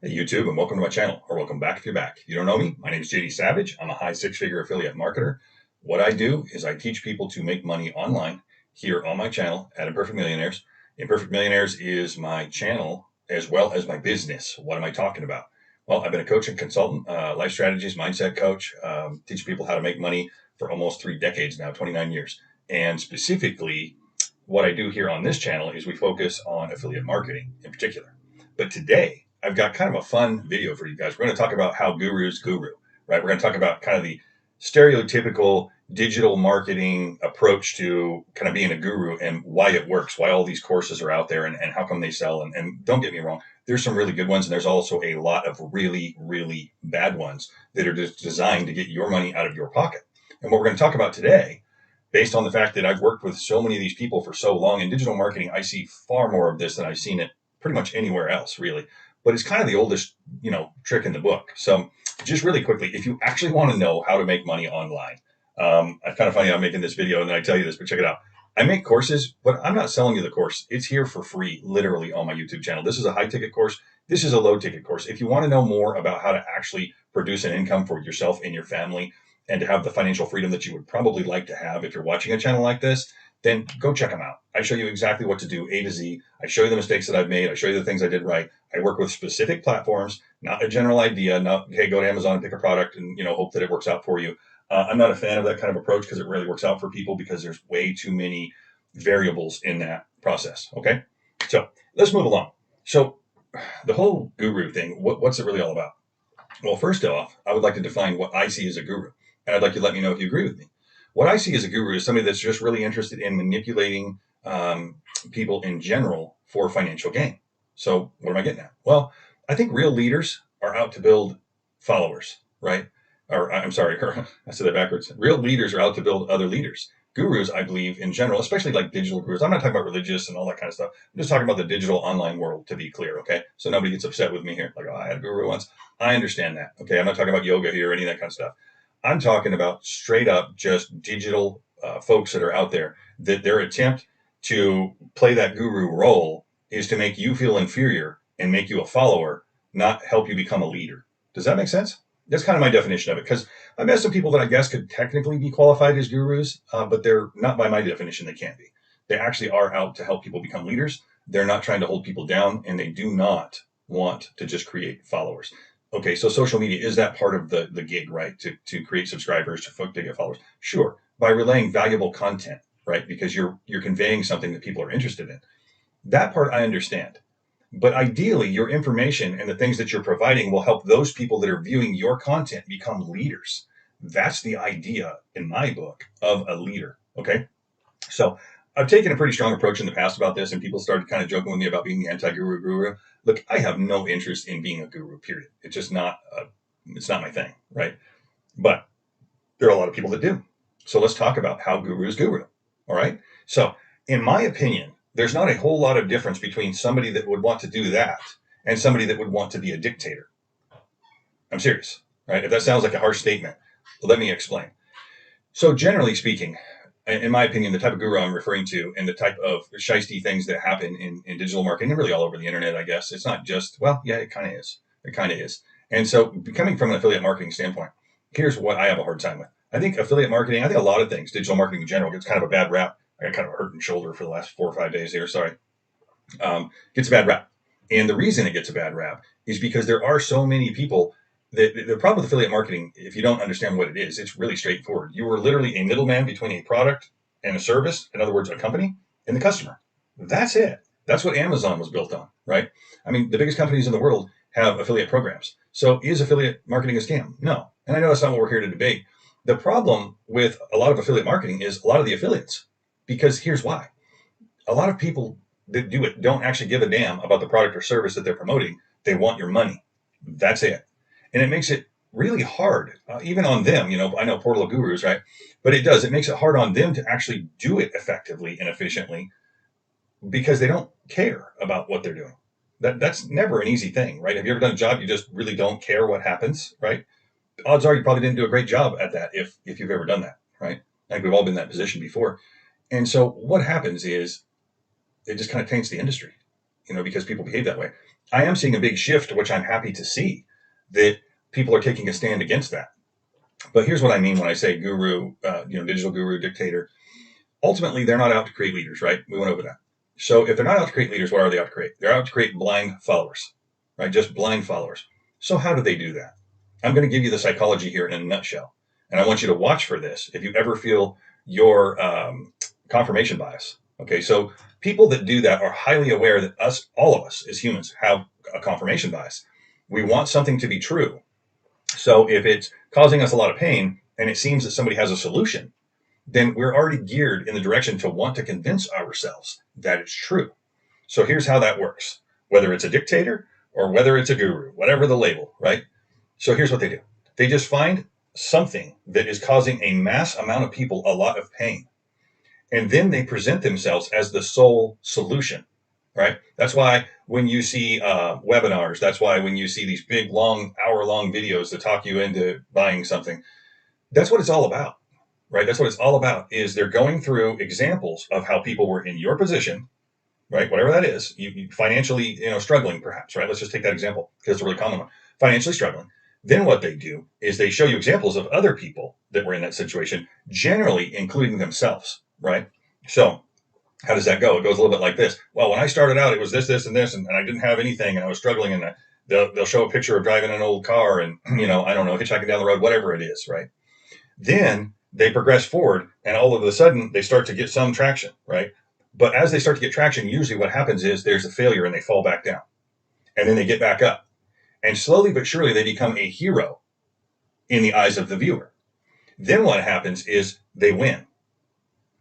Hey YouTube, and welcome to my channel, or welcome back if you're back. If you don't know me, my name is JD Savage. I'm a high six-figure affiliate marketer. What I do is I teach people to make money online here on my channel at Imperfect Millionaires. Imperfect Millionaires is my channel as well as my business. What am I talking about? Well, I've been a coach and consultant, life strategies, mindset coach, teaching people how to make money for almost 3 decades now, 29 years. And specifically, what I do here on this channel is we focus on affiliate marketing in particular. But today, I've got kind of a fun video for you guys. We're going to talk about how gurus guru, right? We're going to talk about kind of the stereotypical digital marketing approach to kind of being a guru and why it works, why all these courses are out there and how come they sell. And don't get me wrong, there's some really good ones. And there's also a lot of really, really bad ones that are just designed to get your money out of your pocket. And what we're going to talk about today, based on the fact that I've worked with so many of these people for so long in digital marketing, I see far more of this than I've seen it pretty much anywhere else, really. But it's kind of the oldest, trick in the book. So just really quickly, if you actually want to know how to make money online, it's kind of funny I'm making this video and then I tell you this, but check it out. I make courses, but I'm not selling you the course. It's here for free, literally on my YouTube channel. This is a high ticket course. This is a low ticket course. If you want to know more about how to actually produce an income for yourself and your family and to have the financial freedom that you would probably like to have if you're watching a channel like this, then go check them out. I show you exactly what to do, A to Z. I show you the mistakes that I've made. I show you the things I did right. I work with specific platforms, not a general idea, not, hey, go to Amazon and pick a product and, hope that it works out for you. I'm not a fan of that kind of approach because it really works out for people because there's way too many variables in that process. Okay. So let's move along. So the whole guru thing, what's it really all about? Well, first off, I would like to define what I see as a guru. And I'd like you to let me know if you agree with me. What I see as a guru is somebody that's just really interested in manipulating people in general for financial gain. So what am I getting at? Well, I think real leaders are out to build followers, right? Or I'm sorry, I said that backwards. Real leaders are out to build other leaders. Gurus, I believe, in general, especially like digital gurus. I'm not talking about religious and all that kind of stuff. I'm just talking about the digital online world, to be clear, okay? So nobody gets upset with me here. Like, oh, I had a guru once. I understand that, okay? I'm not talking about yoga here or any of that kind of stuff. I'm talking about straight up just digital folks that are out there, that their attempt to play that guru role is to make you feel inferior and make you a follower, not help you become a leader. Does that make sense? That's kind of my definition of it, because I've met some people that I guess could technically be qualified as gurus, but they're not by my definition. They can't be. They actually are out to help people become leaders. They're not trying to hold people down, and they do not want to just create followers. Okay, so social media, is that part of the gig, right? To create subscribers, to get followers? Sure, by relaying valuable content, right? Because you're conveying something that people are interested in. That part I understand. But ideally, your information and the things that you're providing will help those people that are viewing your content become leaders. That's the idea in my book of a leader. Okay. So I've taken a pretty strong approach in the past about this, and people started kind of joking with me about being the anti-guru guru. Look, I have no interest in being a guru, period. It's just not, it's not my thing, right? But there are a lot of people that do. So let's talk about how gurus guru. All right. So in my opinion, there's not a whole lot of difference between somebody that would want to do that and somebody that would want to be a dictator. I'm serious, right? If that sounds like a harsh statement, let me explain. So generally speaking, in my opinion, the type of guru I'm referring to and the type of shiesty things that happen in digital marketing and really all over the internet, I guess, it's not just, well, yeah, it kind of is. It kind of is. And so coming from an affiliate marketing standpoint, here's what I have a hard time with. I think affiliate marketing, I think a lot of things, digital marketing in general, gets kind of a bad rap. I got kind of a hurting shoulder for the last 4 or 5 days here. Sorry. Gets a bad rap. And the reason it gets a bad rap is because there are so many people that the problem with affiliate marketing, if you don't understand what it is, it's really straightforward. You are literally a middleman between a product and a service, in other words, a company, and the customer. That's it. That's what Amazon was built on, right? I mean, the biggest companies in the world have affiliate programs. So is affiliate marketing a scam? No. And I know that's not what we're here to debate. The problem with a lot of affiliate marketing is a lot of the affiliates, because here's why. A lot of people that do it don't actually give a damn about the product or service that they're promoting. They want your money. That's it. And it makes it really hard, even on them. I know portal of gurus, right? But it makes it hard on them to actually do it effectively and efficiently because they don't care about what they're doing. That's never an easy thing, right? Have you ever done a job you just really don't care what happens, right? Odds are you probably didn't do a great job at that if you've ever done that, right? I think we've all been in that position before. And so what happens is it just kind of taints the industry, because people behave that way. I am seeing a big shift, which I'm happy to see, that people are taking a stand against that. But here's what I mean when I say guru, digital guru, dictator. Ultimately, they're not out to create leaders, right? We went over that. So if they're not out to create leaders, what are they out to create? They're out to create blind followers, right? Just blind followers. So how do they do that? I'm going to give you the psychology here in a nutshell. And I want you to watch for this if you ever feel your confirmation bias. Okay, so people that do that are highly aware that all of us as humans have a confirmation bias. We want something to be true. So if it's causing us a lot of pain and it seems that somebody has a solution, then we're already geared in the direction to want to convince ourselves that it's true. So here's how that works, whether it's a dictator or whether it's a guru, whatever the label, right? So here's what they do. They just find something that is causing a mass amount of people a lot of pain. And then they present themselves as the sole solution, right? That's why when you see webinars, that's why when you see these big, long, hour-long videos that talk you into buying something, that's what it's all about, right? That's what it's all about, is they're going through examples of how people were in your position, right? Whatever that is, you financially, struggling perhaps, right? Let's just take that example because it's a really common one. Financially struggling. Then what they do is they show you examples of other people that were in that situation, generally including themselves, right? So how does that go? It goes a little bit like this. Well, when I started out, it was this, this, and this, and I didn't have anything, and I was struggling, and they'll show a picture of driving an old car and, I don't know, hitchhiking down the road, whatever it is, right? Then they progress forward, and all of a sudden, they start to get some traction, right? But as they start to get traction, usually what happens is there's a failure, and they fall back down. And then they get back up. And slowly but surely, they become a hero in the eyes of the viewer. Then what happens is they win,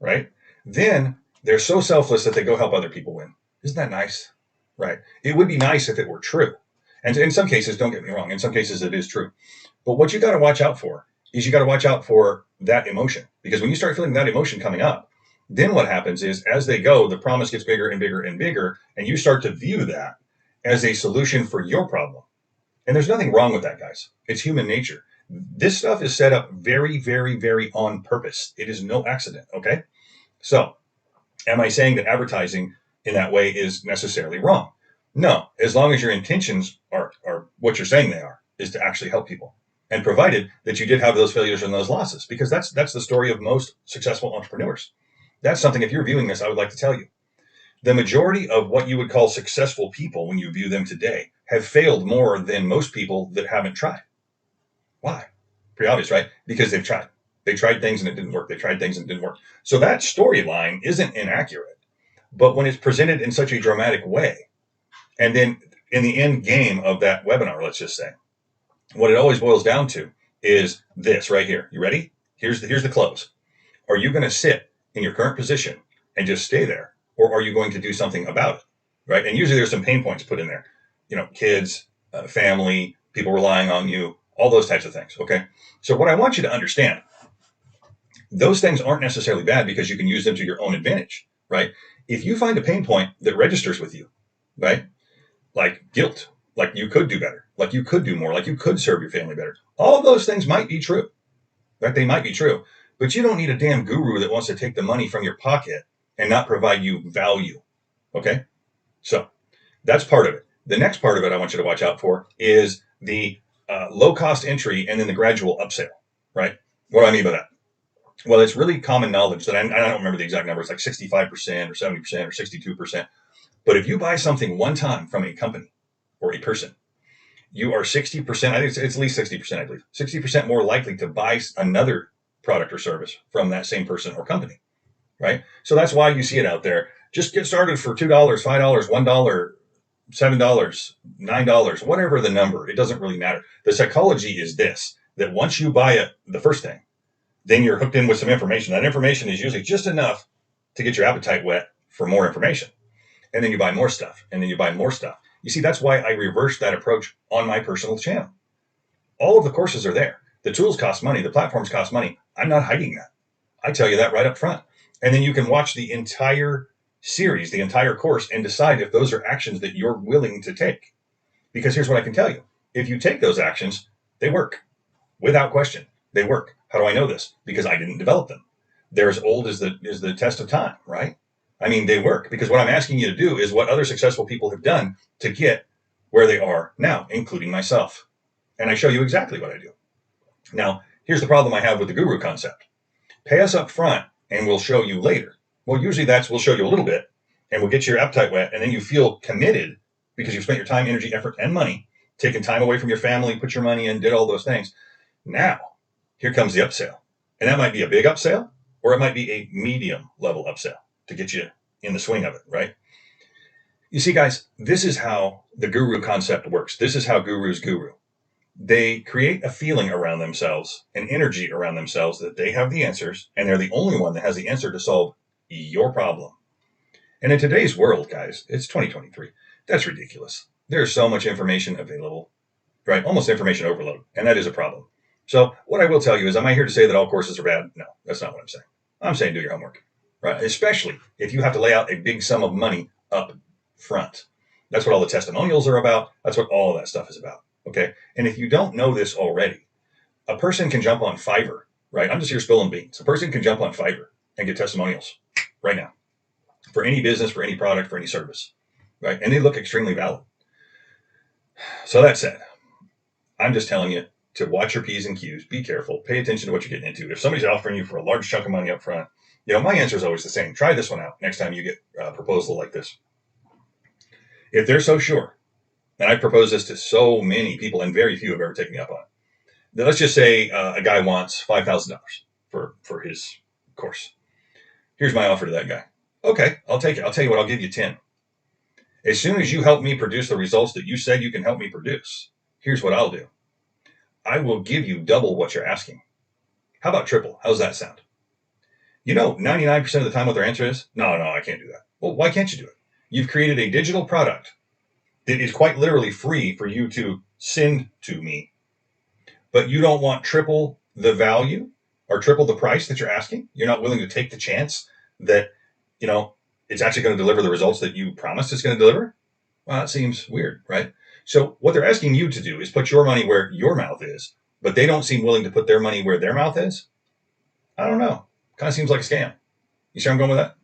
right? Then they're so selfless that they go help other people win. Isn't that nice? Right? It would be nice if it were true. And in some cases, don't get me wrong, in some cases it is true. But what you got to watch out for is you got to watch out for that emotion. Because when you start feeling that emotion coming up, then what happens is as they go, the promise gets bigger and bigger and bigger, and you start to view that as a solution for your problem. And there's nothing wrong with that, guys. It's human nature. This stuff is set up very, very, very on purpose. It is no accident, okay? So, am I saying that advertising in that way is necessarily wrong? No, as long as your intentions are what you're saying they are, is to actually help people. And provided that you did have those failures and those losses, because that's the story of most successful entrepreneurs. That's something, if you're viewing this, I would like to tell you. The majority of what you would call successful people, when you view them today, have failed more than most people that haven't tried. Why? Pretty obvious, right? Because they've tried. They tried things and it didn't work. They tried things and it didn't work. So that storyline isn't inaccurate. But when it's presented in such a dramatic way, and then in the end game of that webinar, let's just say, what it always boils down to is this right here. You ready? Here's the close. Are you going to sit in your current position and just stay there? Or are you going to do something about it? Right? And usually there's some pain points put in there. Kids, family, people relying on you, all those types of things. Okay. So what I want you to understand, those things aren't necessarily bad because you can use them to your own advantage, right? If you find a pain point that registers with you, right? Like guilt, like you could do better, like you could do more, like you could serve your family better. All of those things might be true, right? They might be true, but you don't need a damn guru that wants to take the money from your pocket and not provide you value. Okay. So that's part of it. The next part of it I want you to watch out for is the low cost entry and then the gradual upsell, right? What do I mean by that? Well, it's really common knowledge that I don't remember the exact number. It's like 65% or 70% or 62%. But if you buy something one time from a company or a person, you are 60%, I think it's at least 60%, I believe, 60% more likely to buy another product or service from that same person or company, right? So that's why you see it out there. Just get started for $2, $5, $1, $7, $9, whatever the number. It doesn't really matter. The psychology is this, that once you buy it, the first thing, then you're hooked in with some information. That information is usually just enough to get your appetite wet for more information. And then you buy more stuff, and then you buy more stuff. You see, that's why I reversed that approach on my personal channel. All of the courses are there. The tools cost money. The platforms cost money. I'm not hiding that. I tell you that right up front. And then you can watch the entire series, the entire course, and decide if those are actions that you're willing to take. Because here's what I can tell you. If you take those actions, they work. Without question, they work. How do I know this? Because I didn't develop them. They're as old as the test of time, right? I mean, they work. Because what I'm asking you to do is what other successful people have done to get where they are now, including myself. And I show you exactly what I do. Now, here's the problem I have with the guru concept. Pay us up front and we'll show you later. Well, usually we'll show you a little bit and we'll get your appetite wet, and then you feel committed because you've spent your time, energy, effort, and money, taken time away from your family, put your money in, did all those things. Now, here comes the upsell. And that might be a big upsell, or it might be a medium level upsell to get you in the swing of it, right? You see, guys, this is how the guru concept works. This is how gurus guru. They create a feeling around themselves, an energy around themselves that they have the answers, and they're the only one that has the answer to solve your problem. And in today's world, guys, it's 2023. That's ridiculous. There's so much information available, right? Almost information overload. And that is a problem. So what I will tell you is, am I here to say that all courses are bad? No, that's not what I'm saying. I'm saying do your homework, right? Especially if you have to lay out a big sum of money up front. That's what all the testimonials are about. That's what all of that stuff is about. Okay. And if you don't know this already, a person can jump on Fiverr, right? I'm just here spilling beans. A person can jump on Fiverr and get testimonials right now for any business, for any product, for any service, right? And they look extremely valid. So that said, I'm just telling you to watch your P's and Q's, be careful, pay attention to what you're getting into. If somebody's offering you for a large chunk of money up front, my answer is always the same. Try this one out next time you get a proposal like this. If they're so sure, and I propose this to so many people, and very few have ever taken me up on it, then let's just say a guy wants $5,000 for his course. Here's my offer to that guy. Okay, I'll take it. I'll tell you what, I'll give you 10. As soon as you help me produce the results that you said you can help me produce, here's what I'll do. I will give you double what you're asking. How about triple? How's that sound? 99% of the time what their answer is, no, I can't do that. Well, why can't you do it? You've created a digital product that is quite literally free for you to send to me, but you don't want triple the value or triple the price that you're asking. You're not willing to take the chance that, it's actually going to deliver the results that you promised it's going to deliver. Well, that seems weird, right? So what they're asking you to do is put your money where your mouth is, but they don't seem willing to put their money where their mouth is. I don't know. Kind of seems like a scam. You see where I'm going with that?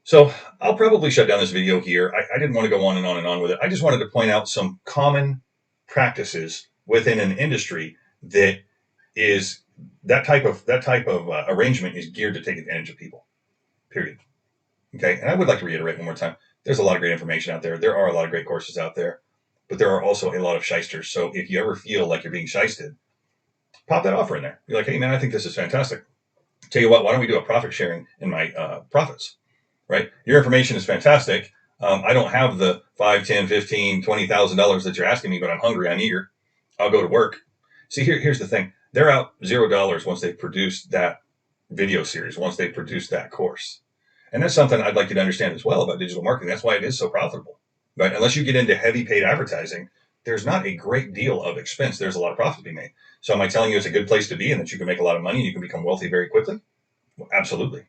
So I'll probably shut down this video here. I didn't want to go on and on and on with it. I just wanted to point out some common practices within an industry that is that type of arrangement is geared to take advantage of people. Period. Okay. And I would like to reiterate one more time. There's a lot of great information out there. There are a lot of great courses out there, but there are also a lot of shysters. So if you ever feel like you're being shysted, pop that offer in there. Be like, hey man, I think this is fantastic. Tell you what, why don't we do a profit sharing in my profits? Right? Your information is fantastic. I don't have the $5, $10, $15, $20,000 that you're asking me, but I'm hungry. I'm eager. I'll go to work. See, here's the thing. They're out $0 once they've produced that video series, once they've produced that course. And that's something I'd like you to understand as well about digital marketing. That's why it is so profitable. Right? Unless you get into heavy paid advertising, there's not a great deal of expense. There's a lot of profit to be made. So am I telling you it's a good place to be and that you can make a lot of money and you can become wealthy very quickly? Well, absolutely.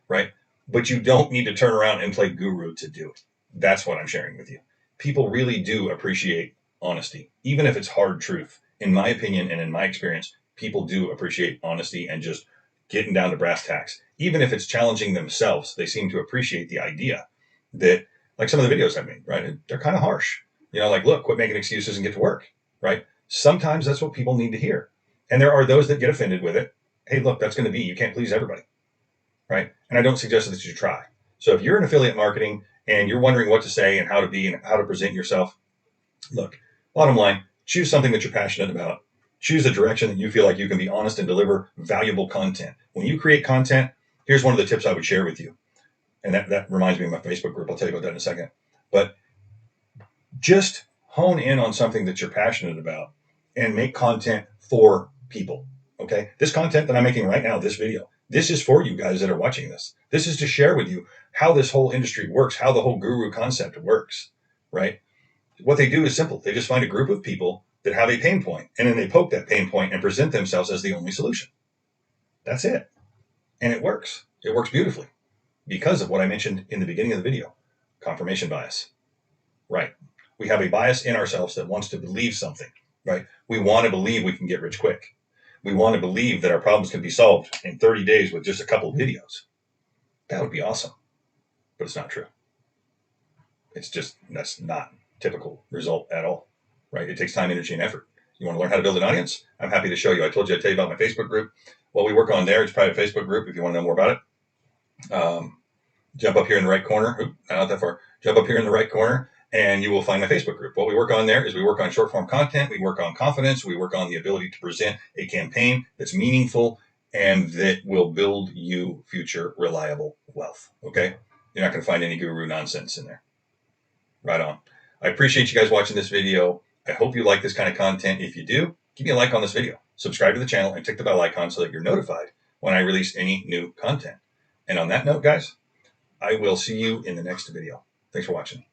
Right? But you don't need to turn around and play guru to do it. That's what I'm sharing with you. People really do appreciate honesty, even if it's hard truth. In my opinion and in my experience, people do appreciate honesty and just getting down to brass tacks. Even if it's challenging themselves, they seem to appreciate the idea that, like some of the videos I've made, right? They're kind of harsh. Like, look, quit making excuses and get to work, right? Sometimes that's what people need to hear. And there are those that get offended with it. Hey, look, that's going to be, you can't please everybody. Right? And I don't suggest that you try. So if you're in affiliate marketing and you're wondering what to say and how to be and how to present yourself, look, bottom line, choose something that you're passionate about. Choose a direction that you feel like you can be honest and deliver valuable content. When you create content, here's one of the tips I would share with you. And that reminds me of my Facebook group. I'll tell you about that in a second. But just hone in on something that you're passionate about and make content for people. Okay? This content that I'm making right now, this video, this is for you guys that are watching this. This is to share with you how this whole industry works, how the whole guru concept works, right? What they do is simple. They just find a group of people that have a pain point, and then they poke that pain point and present themselves as the only solution. That's it. And it works. It works beautifully because of what I mentioned in the beginning of the video, confirmation bias, right? We have a bias in ourselves that wants to believe something, right? We want to believe we can get rich quick. We want to believe that our problems can be solved in 30 days with just a couple of videos. That would be awesome. But it's not true. That's not typical result at all, right? It takes time, energy, and effort. You want to learn how to build an audience? I'm happy to show you. I told you I'd tell you about my Facebook group. What we work on there, it's a private Facebook group if you want to know more about it. Jump up here in the right corner. Oop, not that far. Jump up here in the right corner and you will find my Facebook group. What we work on there is we work on short form content. We work on confidence. We work on the ability to present a campaign that's meaningful and that will build you future reliable wealth. Okay. You're not going to find any guru nonsense in there. Right on. I appreciate you guys watching this video. I hope you like this kind of content. If you do, give me a like on this video, subscribe to the channel, and click the bell icon so that you're notified when I release any new content. And on that note, guys, I will see you in the next video. Thanks for watching.